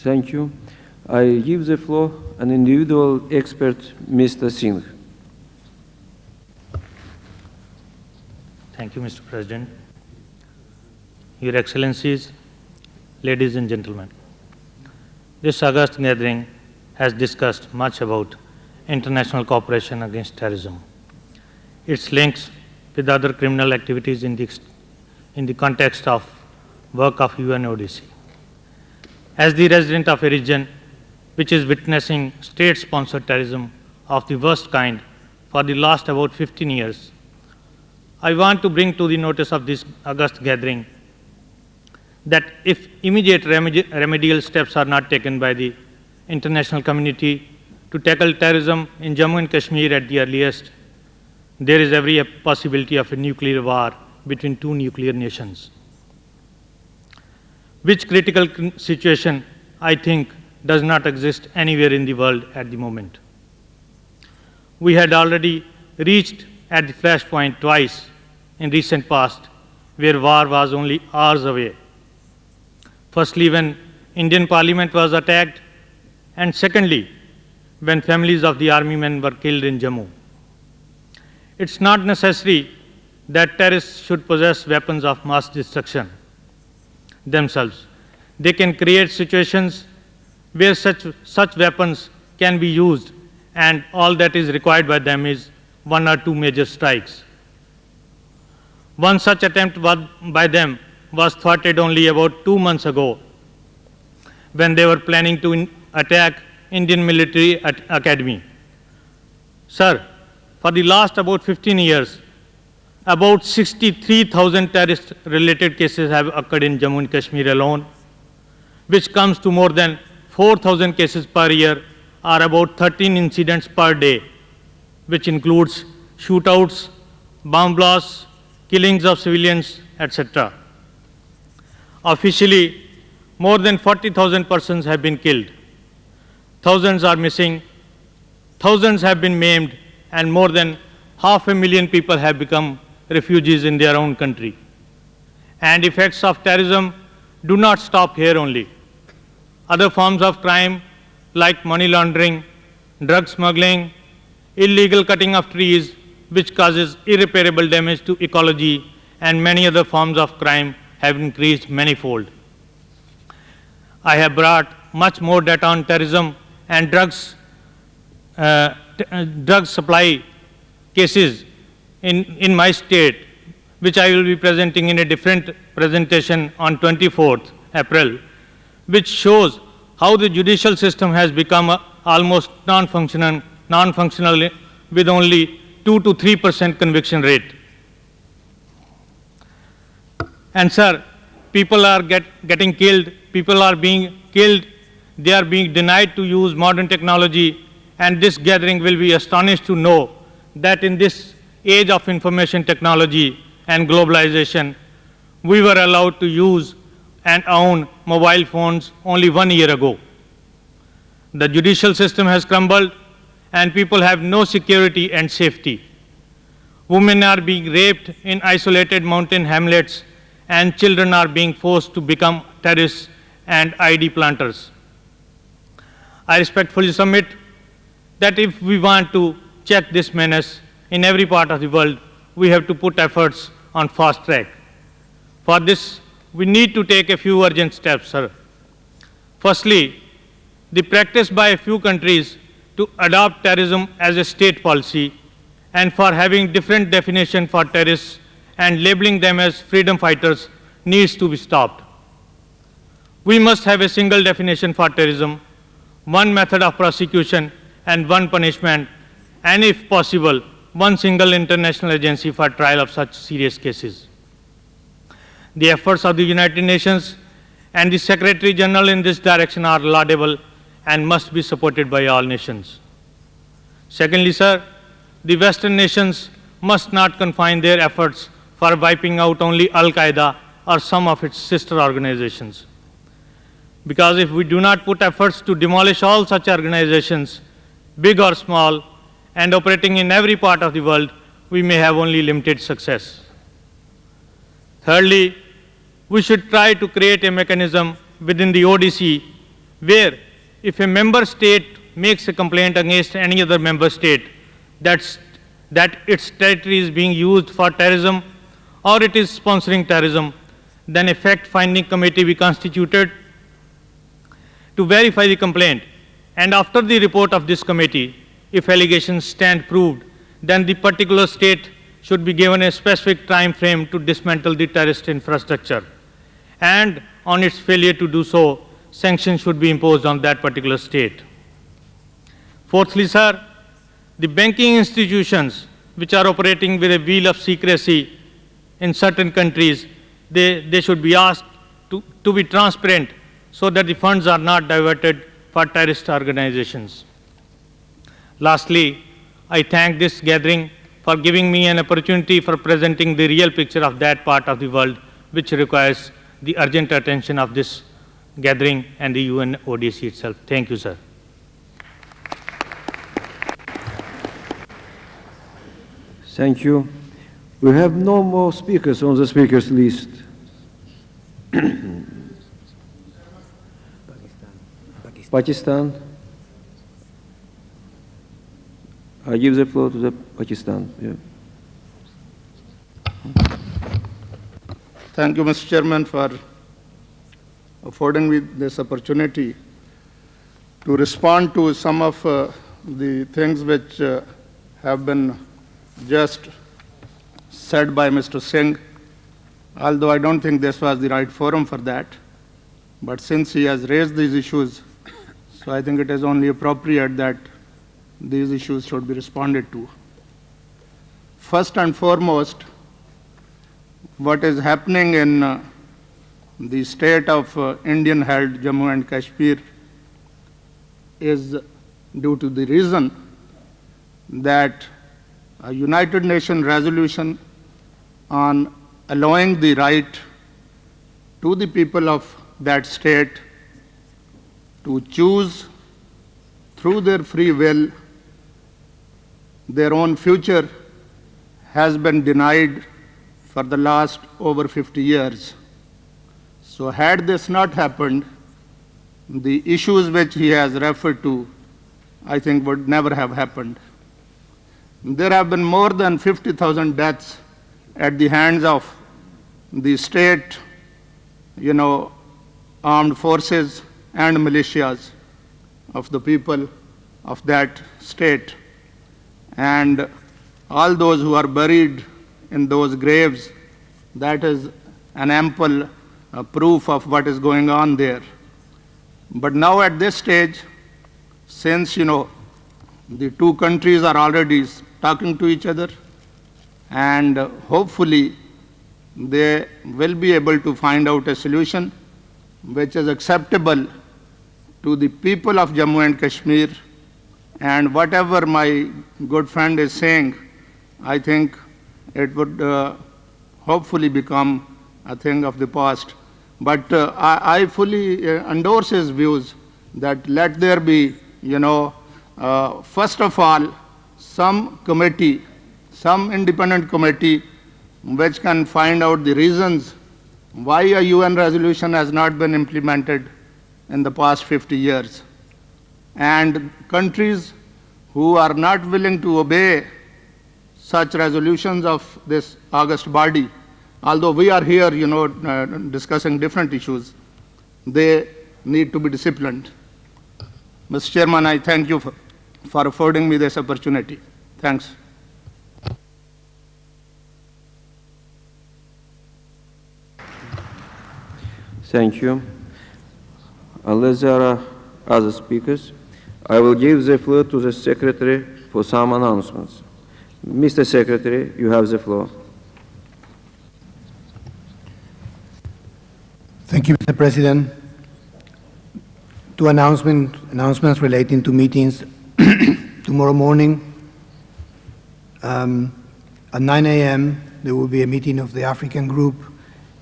Thank you. I give the floor an individual expert, Mr. Singh. Thank you, Mr. President. Your Excellencies, ladies and gentlemen, this August gathering has discussed much about international cooperation against terrorism, its links with other criminal activities in the context of work of UNODC. As the resident of a region which is witnessing state-sponsored terrorism of the worst kind for the last about 15 years, I want to bring to the notice of this August gathering that if immediate remedial steps are not taken by the international community to tackle terrorism in Jammu and Kashmir at the earliest, there is every possibility of a nuclear war between two nuclear nations, which critical situation I think does not exist anywhere in the world at the moment. We had already reached at the flashpoint twice in recent past where war was only hours away. Firstly, when Indian Parliament was attacked, and secondly, when families of the army men were killed in Jammu. It's not necessary that terrorists should possess weapons of mass destruction themselves. They can create situations where such weapons can be used, and all that is required by them is one or two major strikes. One such attempt by them was thwarted only about 2 months ago when they were planning to attack Indian Military Academy. Sir, for the last about 15 years, about 63,000 terrorist-related cases have occurred in Jammu and Kashmir alone, which comes to more than 4,000 cases per year, or about 13 incidents per day, which includes shootouts, bomb blasts, killings of civilians, etc. Officially, more than 40,000 persons have been killed. Thousands are missing, thousands have been maimed, and more than 500,000 people have become refugees in their own country. And effects of terrorism do not stop here only. Other forms of crime like money laundering, drug smuggling, illegal cutting of trees, which causes irreparable damage to ecology, and many other forms of crime have increased manifold. I have brought much more data on terrorism and drug supply cases in my state, which I will be presenting in a different presentation on 24th April, which shows how the judicial system has become almost non-functional with only 2 to 3% conviction rate. And sir, people are getting killed, people are being killed, they are being denied to use modern technology, and this gathering will be astonished to know that in this age of information technology and globalization, we were allowed to use and own mobile phones only 1 year ago. The judicial system has crumbled and people have no security and safety. Women are being raped in isolated mountain hamlets, and children are being forced to become terrorists and ID planters. I respectfully submit that if we want to check this menace in every part of the world, we have to put efforts on fast track. For this, we need to take a few urgent steps, sir. Firstly, the practice by a few countries to adopt terrorism as a state policy and for having different definition for terrorists and labeling them as freedom fighters needs to be stopped. We must have a single definition for terrorism, one method of prosecution and one punishment, and if possible, one single international agency for trial of such serious cases. The efforts of the United Nations and the Secretary General in this direction are laudable and must be supported by all nations. Secondly, sir, the Western nations must not confine their efforts for wiping out only Al-Qaeda or some of its sister organizations. Because if we do not put efforts to demolish all such organizations, big or small, and operating in every part of the world, we may have only limited success. Thirdly, we should try to create a mechanism within the ODC where if a member state makes a complaint against any other member state that its territory is being used for terrorism or it is sponsoring terrorism, then a fact-finding committee be constituted to verify the complaint. And after the report of this committee, if allegations stand proved, then the particular state should be given a specific time frame to dismantle the terrorist infrastructure. And on its failure to do so, sanctions should be imposed on that particular state. Fourthly, sir, the banking institutions which are operating with a veil of secrecy in certain countries, they should be asked to be transparent so that the funds are not diverted for terrorist organizations. Lastly, I thank this gathering for giving me an opportunity for presenting the real picture of that part of the world which requires the urgent attention of this gathering and the UN ODC itself. Thank you, sir. Thank you. We have no more speakers on the speakers list. Pakistan. I give the floor to the Pakistan. Yeah. Thank you, Mr. Chairman, for affording me this opportunity to respond to some of the things which have been just said by Mr. Singh, although I don't think this was the right forum for that. But since he has raised these issues, so I think it is only appropriate that these issues should be responded to. First and foremost, what is happening in the state of Indian-held Jammu and Kashmir is due to the reason that a United Nations resolution on allowing the right to the people of that state to choose through their free will their own future has been denied for the last over 50 years. So had this not happened, the issues which he has referred to, I think would never have happened. There have been more than 50,000 deaths at the hands of the state, armed forces and militias of the people of that state. And all those who are buried in those graves, that is an ample proof of what is going on there. But now at this stage, since, the two countries are already talking to each other, and hopefully they will be able to find out a solution which is acceptable to the people of Jammu and Kashmir. And whatever my good friend is saying, I think it would hopefully become a thing of the past. But I fully endorse his views that let there be, first of all, some committee, some independent committee which can find out the reasons why a UN resolution has not been implemented in the past 50 years. And countries who are not willing to obey such resolutions of this august body, although we are here, discussing different issues, they need to be disciplined. Mr. Chairman, I thank you for affording me this opportunity. Thanks. Thank you. Unless there are other speakers, I will give the floor to the Secretary for some announcements. Mr. Secretary, you have the floor. Thank you, Mr. President. Two announcements relating to meetings tomorrow morning. At 9 a.m., there will be a meeting of the African Group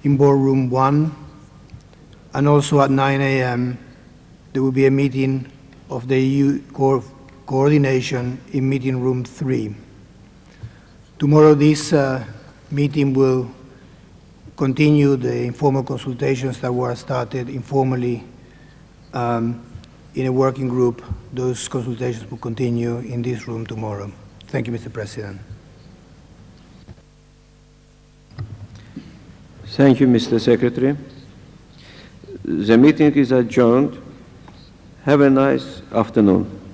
in Boardroom 1. And also at 9 a.m., there will be a meeting of the EU coordination in meeting room 3. Tomorrow, this meeting will continue the informal consultations that were started informally in a working group, those consultations will continue in this room tomorrow. Thank you, Mr. President. Thank you, Mr. Secretary. The meeting is adjourned. Have a nice afternoon.